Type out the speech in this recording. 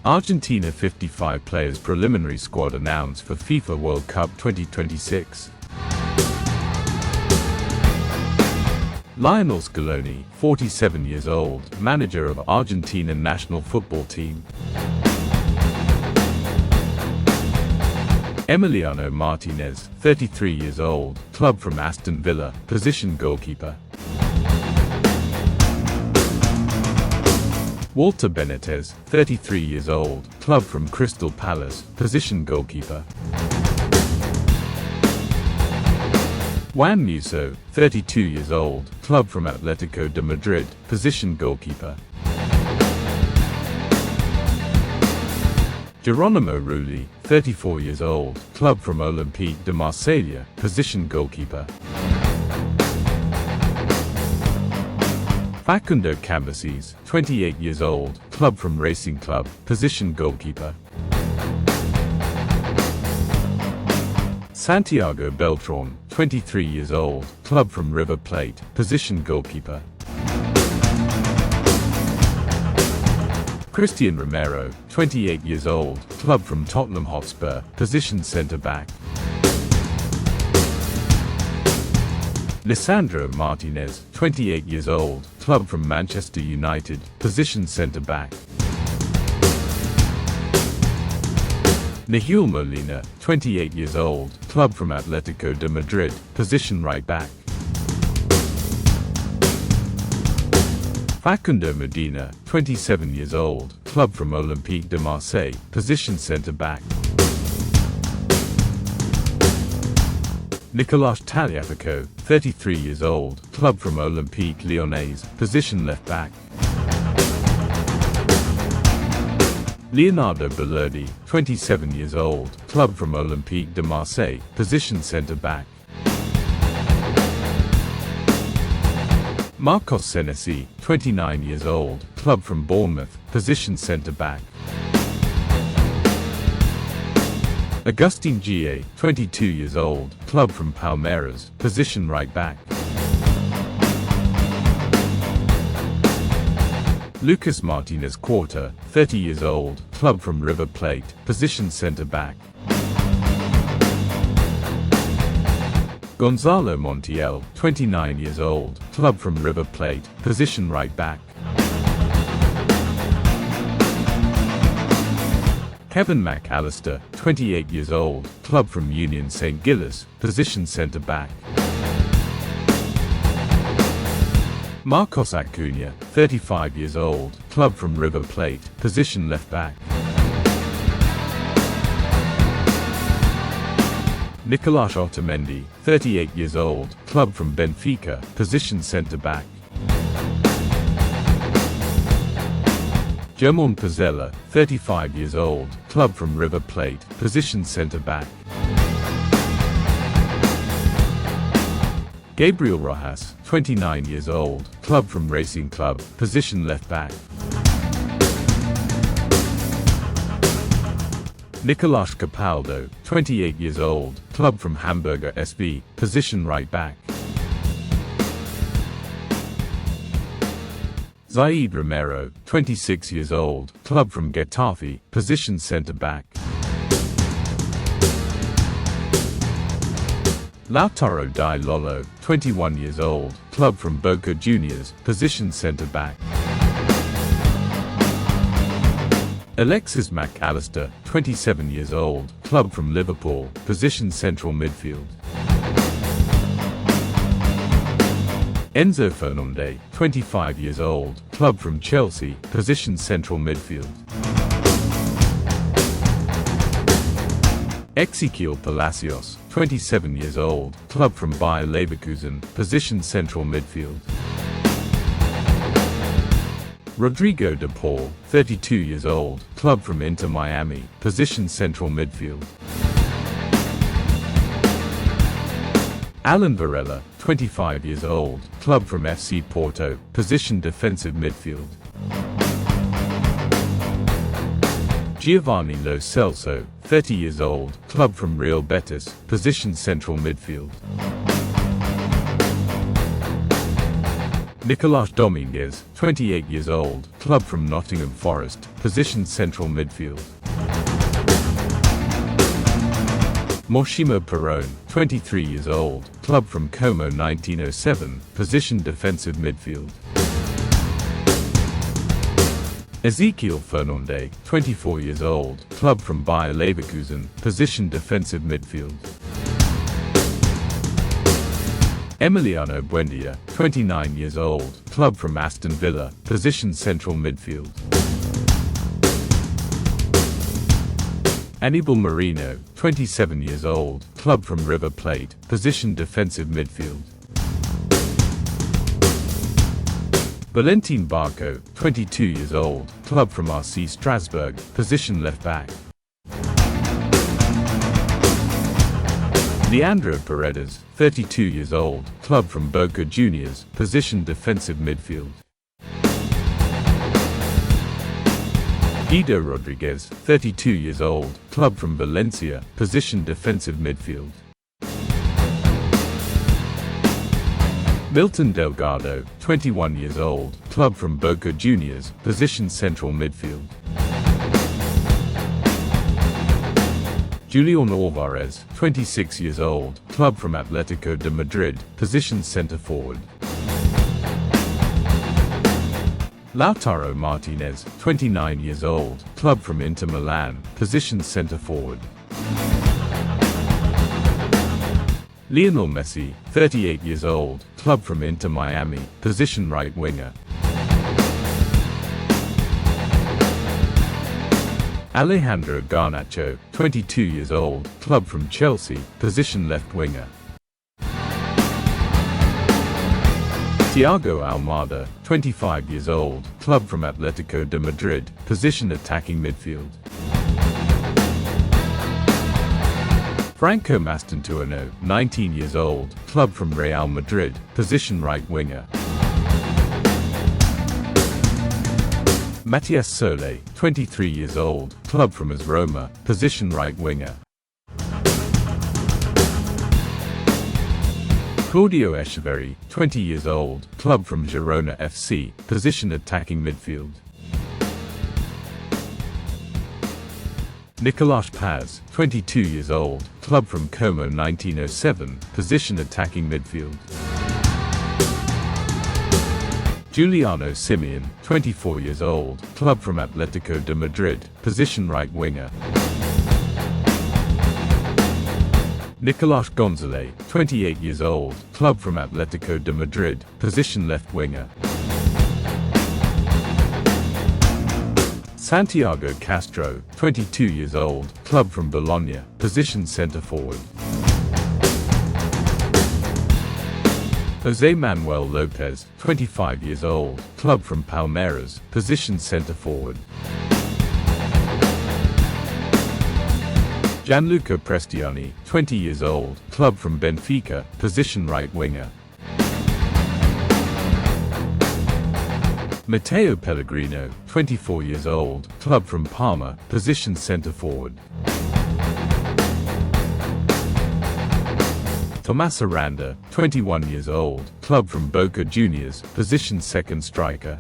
Argentina 55 players preliminary squad announced for FIFA World Cup 2026. Lionel Scaloni, 47 years old, manager of Argentina national football team. Emiliano Martínez, 33 years old, club from Aston Villa, position goalkeeper. Walter Benítez, 33 years old, club from Crystal Palace, position goalkeeper. Juan Musso, 32 years old, club from Atlético de Madrid, position goalkeeper. Geronimo Rulli, 34 years old, club from Olympique de Marseille, position goalkeeper. Facundo Cambases, 28 years old, club from Racing Club, position goalkeeper. Santiago Beltran, 23 years old, club from River Plate, position goalkeeper. Cristian Romero, 28 years old, club from Tottenham Hotspur, position centre-back. Lisandro Martínez, 28 years old, club from Manchester United, position centre-back. Nahuel Molina, 28 years old, club from Atlético de Madrid, position right-back. Facundo Medina, 27 years old, club from Olympique de Marseille, position centre-back. Nicolás Tagliafico, 33 years old, club from Olympique Lyonnais, position left-back. Leonardo Balerdi, 27 years old, club from Olympique de Marseille, position centre-back. Marcos Senesi, 29 years old, club from Bournemouth, position centre-back. Agustin Gia, 22 years old, club from Palmeiras, position right-back. Lucas Martinez Quarta, 30 years old, club from River Plate, position centre-back. Gonzalo Montiel, 29 years old, club from River Plate, position right-back. Kevin Mac Allister, 28 years old, club from Union St. Gilles, position centre-back. Marcos Acuna, 35 years old, club from River Plate, position left-back. Nicolás Otamendi, 38 years old, club from Benfica, position centre-back. Germán Pezzella, 35 years old, club from River Plate, position centre-back. Gabriel Rojas, 29 years old, club from Racing Club, position left-back. Nicolás Capaldo, 28 years old, club from Hamburger SV, position right-back. Zaid Romero, 26 years old, club from Getafe, position centre-back. Lautaro Di Lolo, 21 years old, club from Boca Juniors, position centre-back. Alexis Mac Allister, 27 years old, club from Liverpool, position central midfield. Enzo Fernández, 25 years old, club from Chelsea, position central midfield. Ezequiel Palacios, 27 years old, club from Bayer Leverkusen, position central midfield. Rodrigo De Paul, 32 years old, club from Inter Miami, position central midfield. Alan Varela, 25 years old, club from FC Porto, position defensive midfield. Giovani Lo Celso, 30 years old, club from Real Betis, position central midfield. Nicolás Dominguez, 28 years old, club from Nottingham Forest, position central midfield. Moshimo Perrone, 23 years old, club from Como 1907, position defensive midfield. Ezequiel Fernandez, 24 years old, club from Bayer Leverkusen, position defensive midfield. Emiliano Buendia, 29 years old, club from Aston Villa, position central midfield. Aníbal Merino, 27 years old, club from River Plate, position defensive midfield. Valentin Barco, 22 years old, club from RC Strasbourg, position left back. Leandro Paredes, 32 years old, club from Boca Juniors, position defensive midfield. Guido Rodriguez, 32 years old, club from Valencia, position defensive midfield. Milton Delgado, 21 years old, club from Boca Juniors, position central midfield. Julián Álvarez, 26 years old, club from Atlético de Madrid, position centre forward. Lautaro Martínez, 29 years old, club from Inter Milan, position centre forward. Lionel Messi, 38 years old, club from Inter Miami, position right winger. Alejandro Garnacho, 22 years old, club from Chelsea, position left winger. Thiago Almada, 25 years old, club from Atlético de Madrid, position attacking midfield. Franco Mastantuono, 19 years old, club from Real Madrid, position right winger. Matias Solé, 23 years old, club from AS Roma, position right winger. Claudio Echeverri, 20 years old, club from Girona FC, position attacking midfield. Nicolás Paz, 22 years old, club from Como 1907, position attacking midfield. Giuliano Simeone, 24 years old, club from Atlético de Madrid, position right winger. Nicolás González, 28 years old, club from Atlético de Madrid, position left winger. Santiago Castro, 22 years old, club from Bologna, position centre forward. José Manuel López, 25 years old, club from Palmeiras, position centre forward. Gianluca Prestiani, 20 years old, club from Benfica, position right winger. Matteo Pellegrino, 24 years old, club from Parma, position centre forward. Tomás Aranda, 21 years old, club from Boca Juniors, position second striker.